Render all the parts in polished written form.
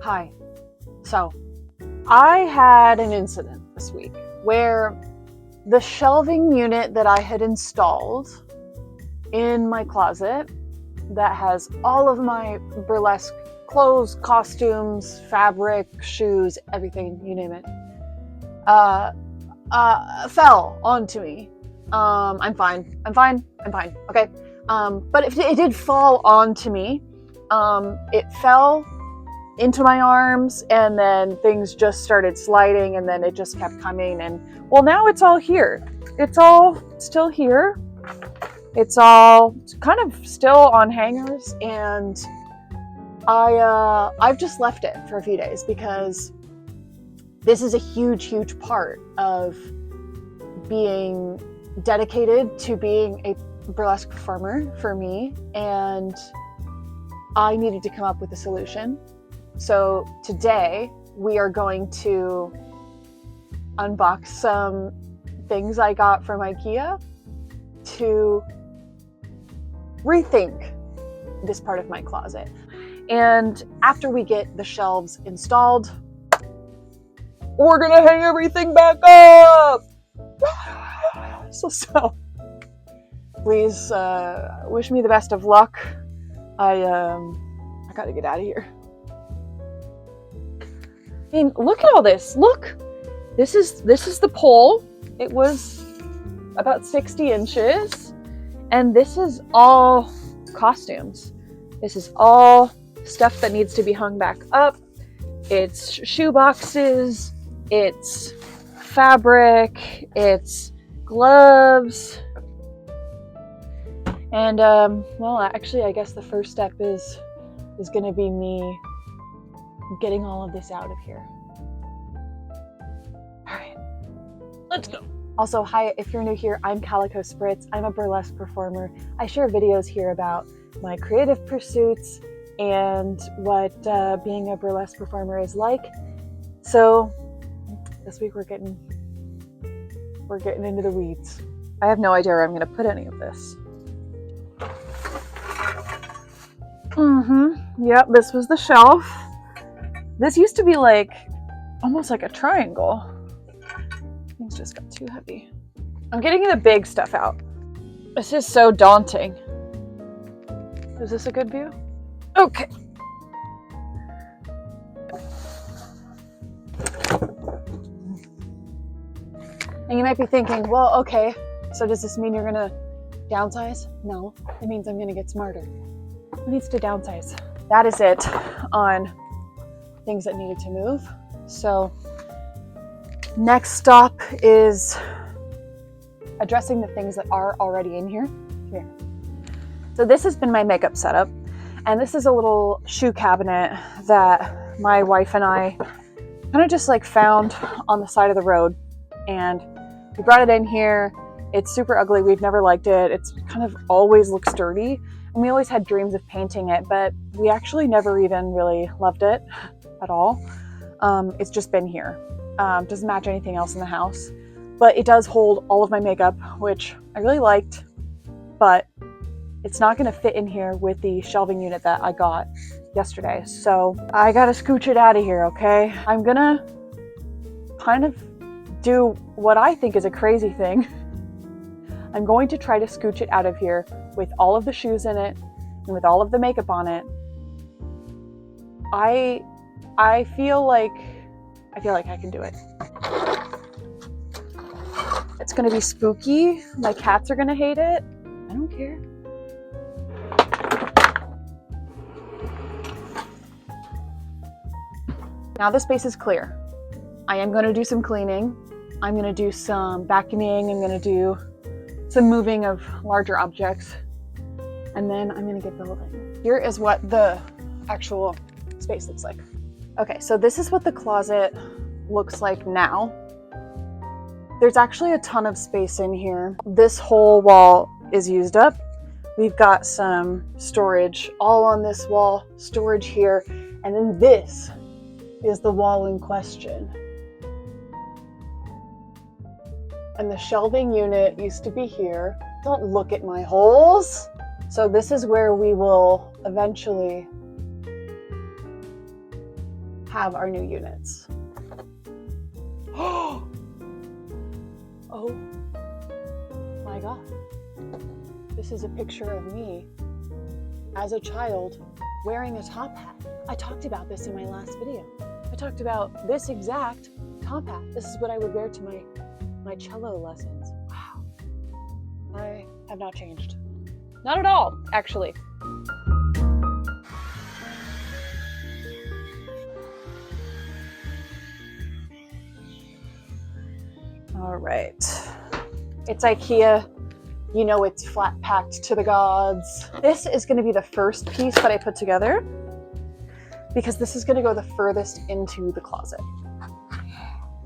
Hi. So, I had an incident this week where the shelving unit that I had installed in my closet that has all of my burlesque clothes, costumes, fabric, shoes, everything, you name it, fell onto me. I'm fine. Okay. But it did fall onto me. It fell into my arms, and then things just started sliding, and then it just kept coming, and well, now it's all here. It's all still here. It's all kind of still on hangers, and I've just left it for a few days because this is a huge part of being dedicated to being a burlesque performer for me, and I needed to come up with a solution. So today we are going to unbox some things I got from Ikea to rethink this part of my closet. And after we get the shelves installed, we're gonna hang everything back up. So please wish me the best of luck. I gotta get out of here. I mean, look at all this. Look, this is the pole. It was about 60 inches, and this is all costumes. This is all stuff that needs to be hung back up. It's shoe boxes, it's fabric, it's gloves, and well, actually, I guess the first step is going to be me getting all of this out of here. All right, let's go. Also, hi, if you're new here, I'm Calico Spritz. I'm a burlesque performer. I share videos here about my creative pursuits and what being a burlesque performer is like. So this week we're getting into the weeds. I have no idea where I'm going to put any of this. Yep, this was the shelf. This used to be like almost like a triangle. Things just got too heavy. I'm getting the big stuff out. This is so daunting. Is this a good view? Okay. And you might be thinking, well, okay, so does this mean you're gonna downsize? No, it means I'm gonna get smarter. Who needs to downsize? That is it on things that needed to move. So next stop is addressing the things that are already in here. So this has been my makeup setup, and this is a little shoe cabinet that my wife and I kind of just like found on the side of the road, and we brought it in here. It's super ugly. We've never liked it. It's kind of always looks dirty, and we always had dreams of painting it, but we actually never even really loved it at all. It's just been here. Doesn't match anything else in the house, but it does hold all of my makeup, which I really liked, but it's not going to fit in here with the shelving unit that I got yesterday. So I got to scooch it out of here. Okay. I'm going to kind of do what I think is a crazy thing. I'm going to try to scooch it out of here with all of the shoes in it and with all of the makeup on it. I feel like I can do it. It's gonna be spooky. My cats are gonna hate it. I don't care. Now the space is clear. I am gonna do some cleaning. I'm gonna do some vacuuming. I'm gonna do some moving of larger objects. And then I'm gonna get building. Here is what the actual space looks like. Okay, so this is what the closet looks like now. There's actually a ton of space in here. This whole wall is used up. We've got some storage all on this wall, storage here, and then this is the wall in question. And the shelving unit used to be here. Don't look at my holes. So this is where we will eventually have our new units. Oh my God. This is a picture of me as a child wearing a top hat. I talked about this in my last video. I talked about this exact top hat. This is what I would wear to my cello lessons. Wow. I have not changed. Not at all, actually. All right. It's Ikea. You know it's flat packed to the gods. This is going to be the first piece that I put together because this is going to go the furthest into the closet.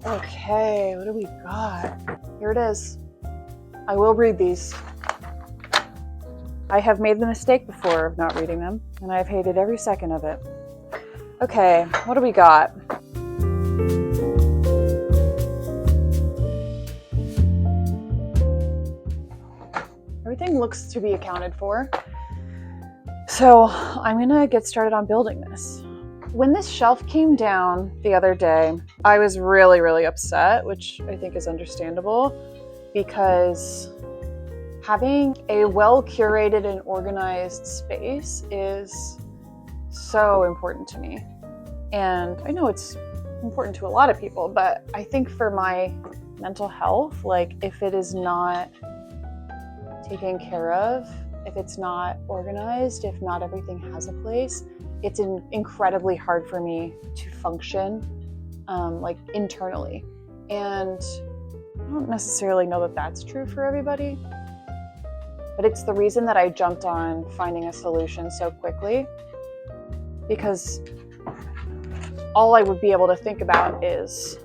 Okay, what do we got? Here it is. I will read these. I have made the mistake before of not reading them, and I've hated every second of it. Okay, what do we got? Everything looks to be accounted for. So I'm gonna get started on building this. When this shelf came down the other day, I was really, really upset, which I think is understandable because having a well-curated and organized space is so important to me. And I know it's important to a lot of people, but I think for my mental health, like if it is not taken care of, if it's not organized, if not everything has a place, it's incredibly hard for me to function like internally. And I don't necessarily know that that's true for everybody, but it's the reason that I jumped on finding a solution so quickly, because all I would be able to think about is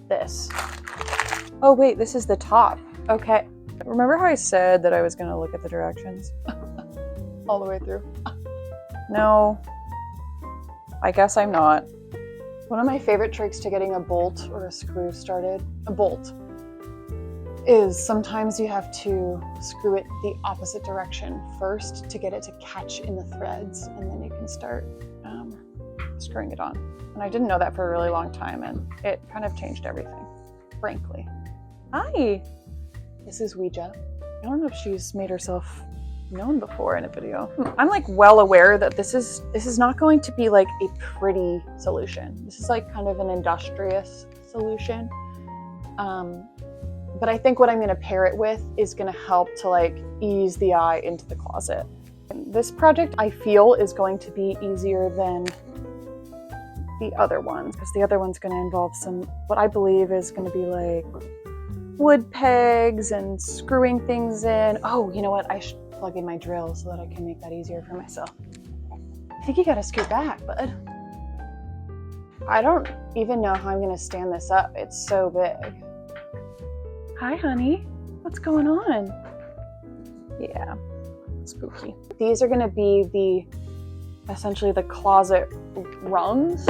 this. Oh wait, this is the top. Okay. Remember how I said that I was going to look at the directions? All the way through? No, I guess I'm not. One of my favorite tricks to getting a bolt or a screw started, a bolt, is sometimes you have to screw it the opposite direction first to get it to catch in the threads, and then you can start screwing it on. And I didn't know that for a really long time, and it kind of changed everything, frankly. Hi! This is Ouija. I don't know if she's made herself known before in a video. I'm like well aware that this is not going to be like a pretty solution. This is like kind of an industrious solution. But I think what I'm going to pair it with is going to help to like ease the eye into the closet. And this project I feel is going to be easier than the other ones, because the other one's going to involve some, what I believe is going to be like wood pegs and screwing things in. Oh, you know what? I should plug in my drill so that I can make that easier for myself. I think you gotta scoot back, bud. I don't even know how I'm gonna stand this up. It's so big. Hi, honey. What's going on? Yeah, spooky. These are gonna be essentially the closet rungs.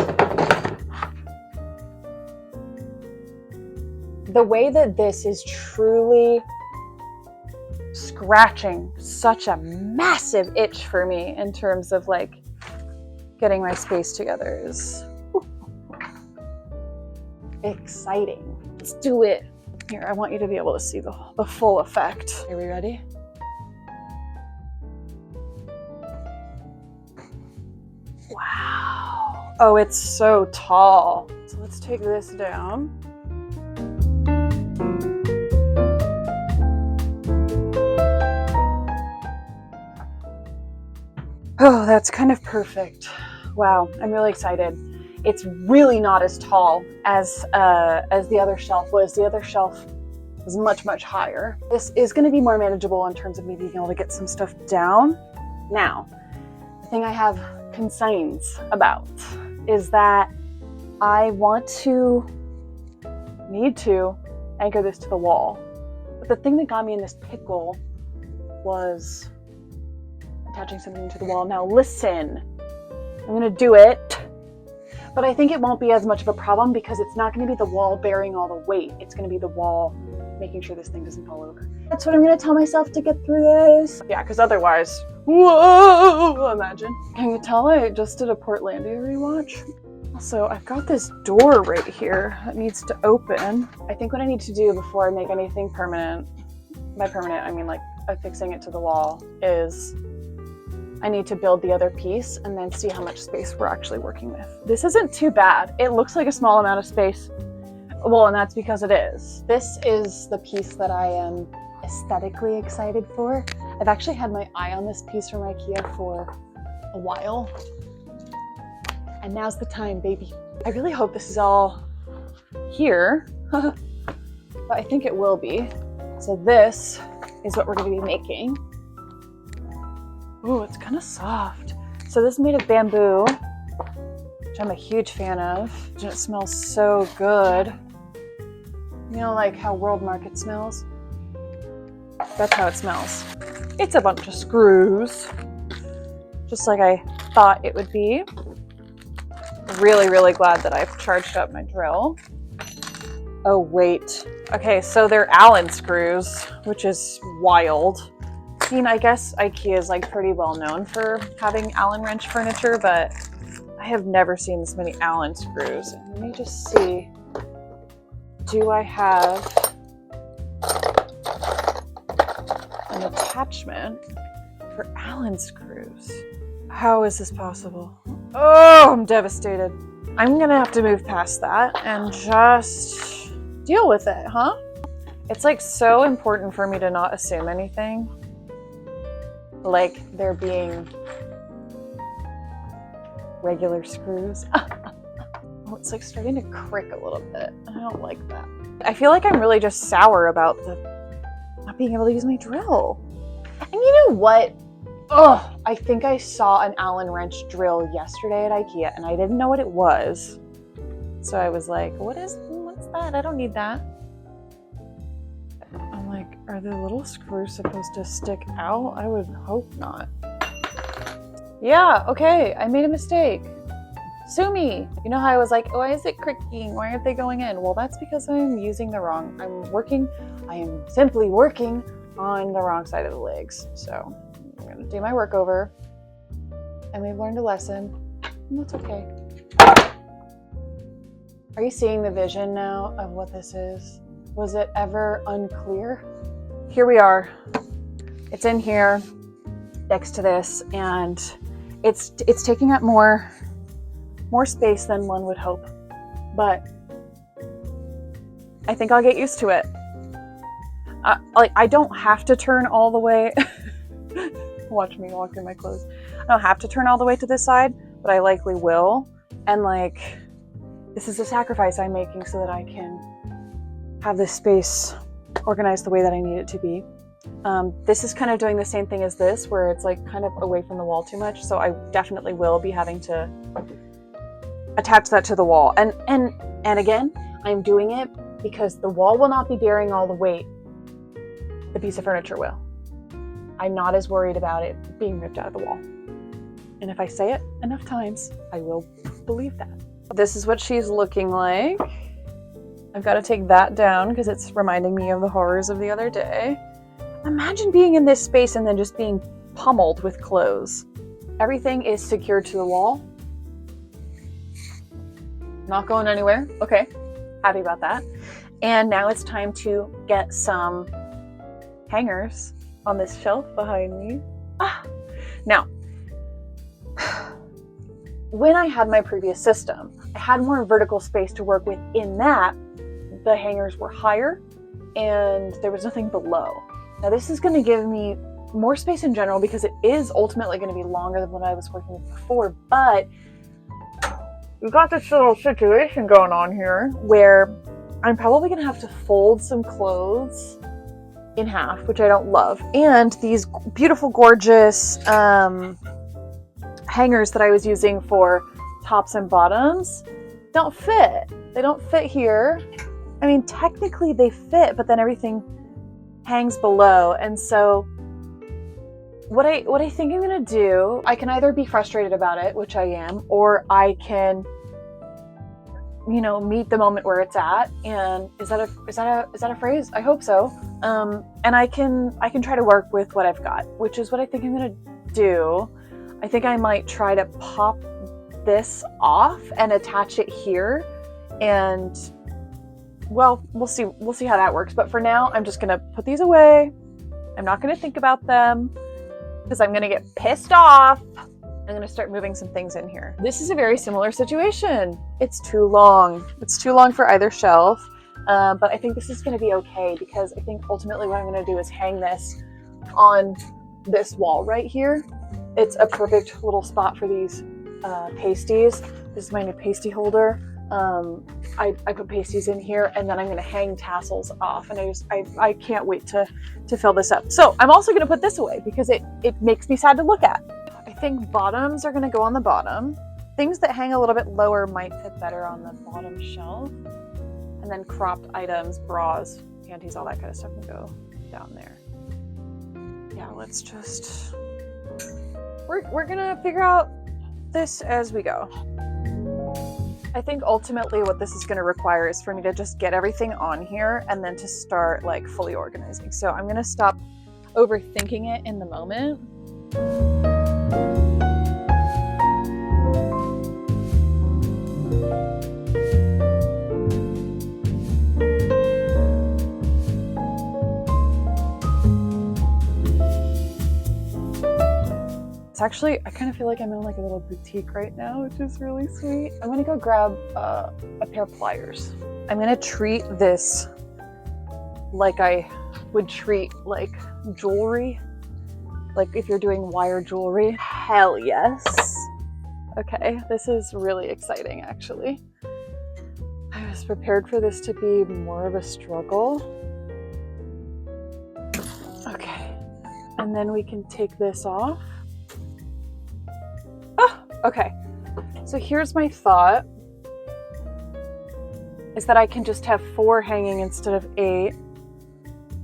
The way that this is truly scratching such a massive itch for me in terms of like getting my space together is exciting. Let's do it. Here, I want you to be able to see the full effect. Are we ready? Wow. Oh, it's so tall. So let's take this down. Oh, that's kind of perfect. Wow, I'm really excited. It's really not as tall as the other shelf was. The other shelf was much, much higher. This is going to be more manageable in terms of maybe being able to get some stuff down. Now, the thing I have concerns about is that I need to anchor this to the wall. But the thing that got me in this pickle was attaching something to the wall. Now listen, I'm gonna do it, but I think it won't be as much of a problem because it's not gonna be the wall bearing all the weight. It's gonna be the wall making sure this thing doesn't fall over. That's what I'm gonna tell myself to get through this. Yeah, because otherwise, whoa, imagine. Can you tell I just did a Portlandia rewatch? So I've got this door right here that needs to open. I think what I need to do before I make anything permanent, by permanent I mean like affixing it to the wall, is I need to build the other piece and then see how much space we're actually working with. This isn't too bad. It looks like a small amount of space. Well, and that's because it is. This is the piece that I am aesthetically excited for. I've actually had my eye on this piece from Ikea for a while. And now's the time, baby. I really hope this is all here, but I think it will be. So this is what we're gonna be making. Oh, it's kind of soft. So this is made of bamboo, which I'm a huge fan of. And it smells so good. You know, like how World Market smells? That's how it smells. It's a bunch of screws, just like I thought it would be. Really, really glad that I've charged up my drill. Oh, wait. Okay, so they're Allen screws, which is wild. I mean, I guess Ikea is like pretty well known for having Allen wrench furniture, but I have never seen this many Allen screws. Let me just see. Do I have an attachment for Allen screws? How is this possible? Oh, I'm devastated. I'm gonna have to move past that and just deal with it, huh? It's like so important for me to not assume anything. Like they're being regular screws. Oh, it's like starting to crick a little bit. I don't like that. I feel like I'm really just sour about the not being able to use my drill. And you know what? Oh, I think I saw an Allen wrench drill yesterday at Ikea and I didn't know what it was. So I was like, what's that? I don't need that. I'm like, are the little screws supposed to stick out? I would hope not. Yeah, okay, I made a mistake. Sue me. You know how I was like, why is it cricking? Why aren't they going in? Well, that's because I'm using the wrong, I am simply working on the wrong side of the legs. So I'm gonna do my work over and we've learned a lesson and that's okay. Are you seeing the vision now of what this is? Was it ever unclear? Here we are. It's in here next to this and it's taking up more space than one would hope, but I think I'll get used to it. I don't have to turn all the way. Watch me walk through my clothes. I don't have to turn all the way to this side, but I likely will. And like, this is a sacrifice I'm making so that I can have this space organized the way that I need it to be. This is kind of doing the same thing as this, where it's like kind of away from the wall too much. So I definitely will be having to attach that to the wall. And again, I'm doing it because the wall will not be bearing all the weight. The piece of furniture will. I'm not as worried about it being ripped out of the wall. And if I say it enough times, I will believe that. This is what she's looking like. I've got to take that down because it's reminding me of the horrors of the other day. Imagine being in this space and then just being pummeled with clothes. Everything is secured to the wall. Not going anywhere. Okay, happy about that. And now it's time to get some hangers on this shelf behind me. Now, when I had my previous system, I had more vertical space to work with. In that, the hangers were higher and there was nothing below. Now this is going to give me more space in general because it is ultimately going to be longer than what I was working with before, but we've got this little situation going on here where I'm probably going to have to fold some clothes in half, which I don't love. And these beautiful, gorgeous hangers that I was using for tops and bottoms don't fit. They don't fit here. I mean, technically they fit, but then everything hangs below. And so what I think I'm going to do, I can either be frustrated about it, which I am, or I can, you know, meet the moment where it's at. And is that a phrase? I hope so. And I can try to work with what I've got, which is what I think I'm going to do. I think I might try to pop this off and attach it here, and well, we'll see how that works. But for now, I'm just gonna put these away. I'm not gonna think about them because I'm gonna get pissed off. I'm gonna start moving some things in here. This is a very similar situation. It's too long. It's too long for either shelf, but I think this is gonna be okay because I think ultimately what I'm gonna do is hang this on this wall right here. It's a perfect little spot for these pasties. This is my new pasty holder. I put pasties in here, and then I'm going to hang tassels off, and I can't wait to fill this up. So I'm also going to put this away because it makes me sad to look at. I think bottoms are going to go on the bottom. Things that hang a little bit lower might fit better on the bottom shelf, and then cropped items, bras, panties, all that kind of stuff can go down there. Yeah, let's just, we're gonna figure out this as we go. I think ultimately what this is going to require is for me to just get everything on here and then to start like fully organizing. So I'm going to stop overthinking it in the moment. It's actually, I kind of feel like I'm in like a little boutique right now, which is really sweet. I'm gonna go grab a pair of pliers. I'm gonna treat this like I would treat like jewelry. Like if you're doing wire jewelry. Hell yes. Okay, this is really exciting actually. I was prepared for this to be more of a struggle. Okay, and then we can take this off. Okay, so here's my thought, is that I can just have 4 hanging instead of 8,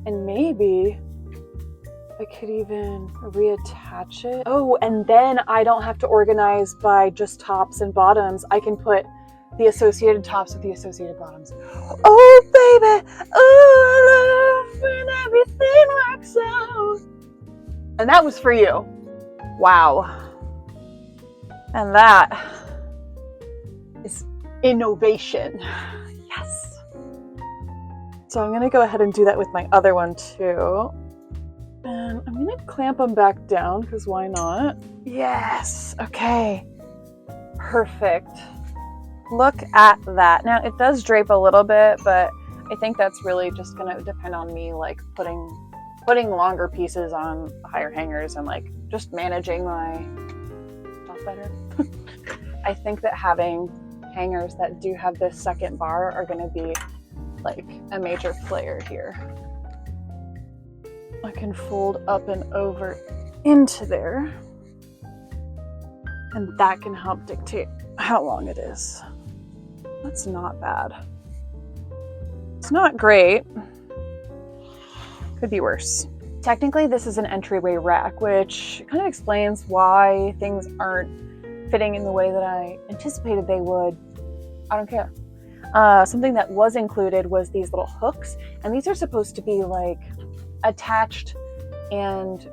and maybe I could even reattach it. Oh, and then I don't have to organize by just tops and bottoms. I can put the associated tops with the associated bottoms. Oh, baby, oh, I love when everything works out. And that was for you. Wow. And that is innovation. Yes. So I'm gonna go ahead and do that with my other one too. And I'm gonna clamp them back down because why not? Yes, okay. Perfect. Look at that. Now it does drape a little bit, but I think that's really just gonna depend on me like putting longer pieces on higher hangers and like just managing my better. I think that having hangers that do have this second bar are going to be like a major player here. I can fold up and over into there, and that can help dictate how long it is. That's not bad. It's not great. Could be worse. Technically, this is an entryway rack, which kind of explains why things aren't fitting in the way that I anticipated they would. I don't care. Something that was included was these little hooks, and these are supposed to be like attached and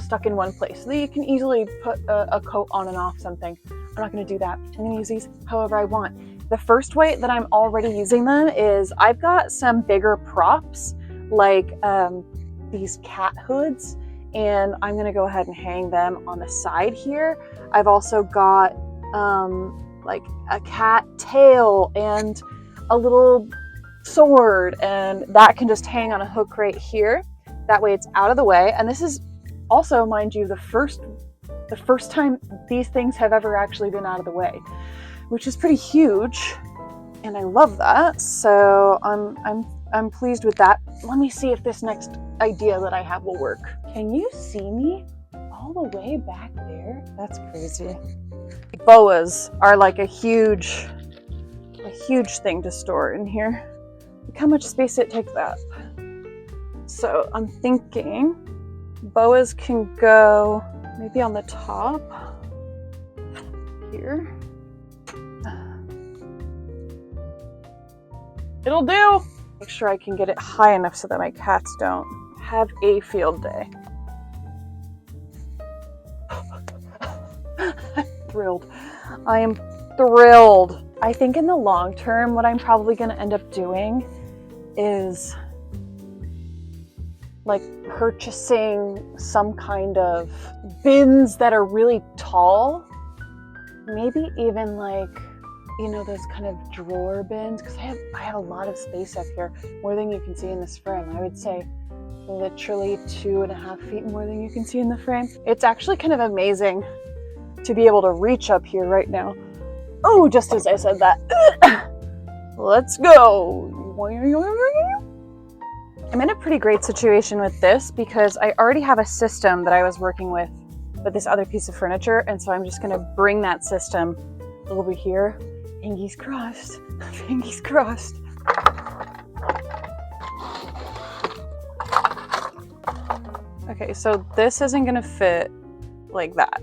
stuck in one place so that you can easily put a coat on and off something. I'm not going to do that. I'm going to use these however I want. The first way that I'm already using them is I've got some bigger props like these cat hoods, and I'm going to go ahead and hang them on the side here. I've also got like a cat tail and a little sword, and that can just hang on a hook right here. That way it's out of the way. And this is also, mind you, the first time these things have ever actually been out of the way, which is pretty huge, and I love that. So I'm pleased with that. Let me see if this next idea that I have will work. Can you see me all the way back there? That's crazy. Boas are like a huge thing to store in here. Look how much space it takes up. So I'm thinking boas can go maybe on the top here. It'll do. Make sure I can get it high enough so that my cats don't have a field day. I'm thrilled. I am thrilled. I think in the long term, what I'm probably going to end up doing is like purchasing some kind of bins that are really tall. Maybe even like, you know, those kind of drawer bins, because I have a lot of space up here, more than you can see in this frame. I would say literally 2.5 feet more than you can see in the frame. It's actually kind of amazing to be able to reach up here right now. Oh, just as I said that. Let's go. I'm in a pretty great situation with this because I already have a system that I was working with this other piece of furniture, and so I'm just gonna bring that system over here. Fingers crossed. Fingers crossed. Okay, so this isn't gonna fit like that,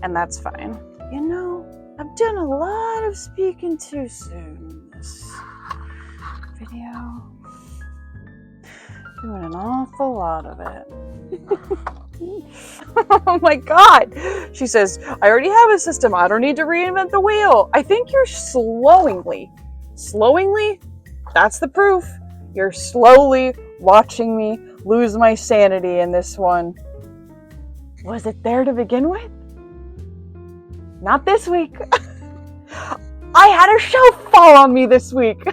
and that's fine. You know, I've done a lot of speaking too soon in this video. Doing an awful lot of it. Oh my God. She says, I already have a system. I don't need to reinvent the wheel. I think you're slowingly, that's the proof. You're slowly watching me lose my sanity in this one. Was it there to begin with? Not this week. I had a shelf fall on me this week.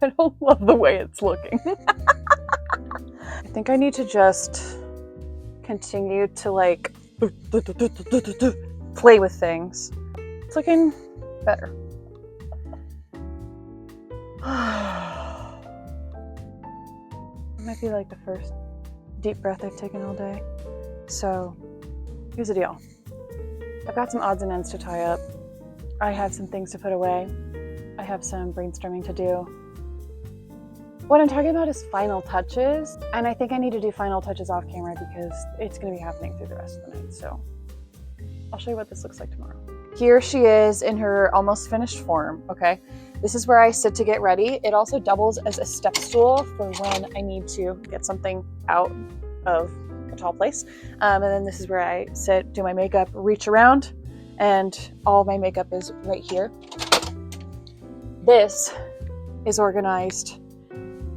I don't love the way it's looking. I think I need to just continue to like play with things. It's looking better. It might be like the first deep breath I've taken all day. So here's the deal. I've got some odds and ends to tie up. I have some things to put away. I have some brainstorming to do. What I'm talking about is final touches, and I think I need to do final touches off camera because it's going to be happening through the rest of the night. So I'll show you what this looks like tomorrow. Here she is in her almost finished form, okay? This is where I sit to get ready. It also doubles as a step stool for when I need to get something out of a tall place. And then this is where I sit, do my makeup, reach around, and all of my makeup is right here. This is organized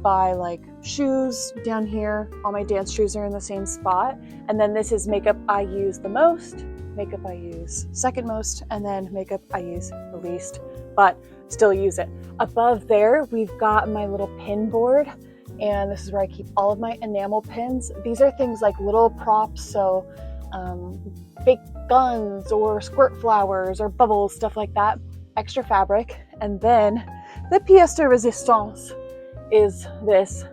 by like shoes down here. All my dance shoes are in the same spot. And then this is makeup I use the most, makeup I use second most, and then makeup I use the least, but still use it. Above there, we've got my little pin board, and this is where I keep all of my enamel pins. These are things like little props, so fake guns or squirt flowers or bubbles, stuff like that, extra fabric. And then the pièce de résistance is this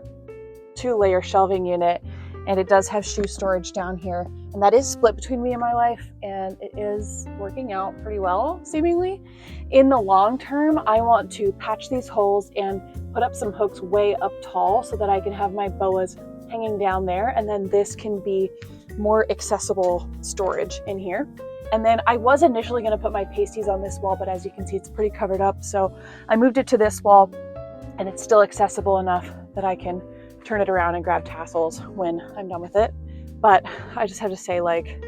2-layer shelving unit, and it does have shoe storage down here, and that is split between me and my wife, and it is working out pretty well, seemingly. In the long term, I want to patch these holes and put up some hooks way up tall so that I can have my boas hanging down there, and then this can be more accessible storage in here. And then I was initially going to put my pasties on this wall, but as you can see, it's pretty covered up, so I moved it to this wall, and it's still accessible enough that I can turn it around and grab tassels when I'm done with it. But I just have to say, like,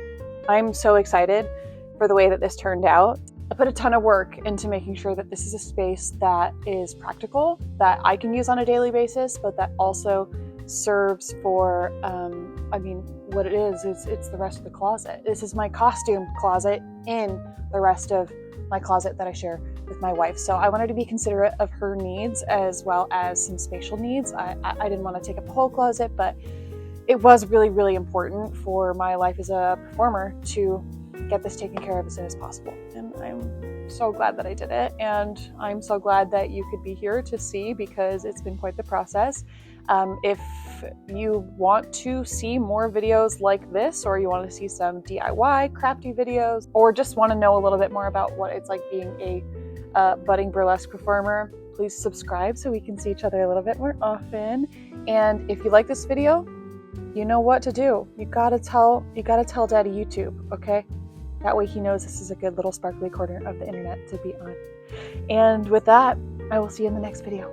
I'm so excited for the way that this turned out. I put a ton of work into making sure that this is a space that is practical, that I can use on a daily basis, but that also serves for, what it is it's the rest of the closet. This is my costume closet in the rest of my closet that I share with my wife. So I wanted to be considerate of her needs as well as some spatial needs. I didn't want to take up the whole closet, but it was really, really important for my life as a performer to get this taken care of as soon as possible. And I'm so glad that I did it. And I'm so glad that you could be here to see, because it's been quite the process. If you want to see more videos like this, or you want to see some DIY crafty videos, or just want to know a little bit more about what it's like being a budding burlesque performer, please subscribe so we can see each other a little bit more often. And if you like this video, you know what to do. You gotta tell Daddy YouTube, okay? That way he knows this is a good little sparkly corner of the internet to be on. And with that, I will see you in the next video.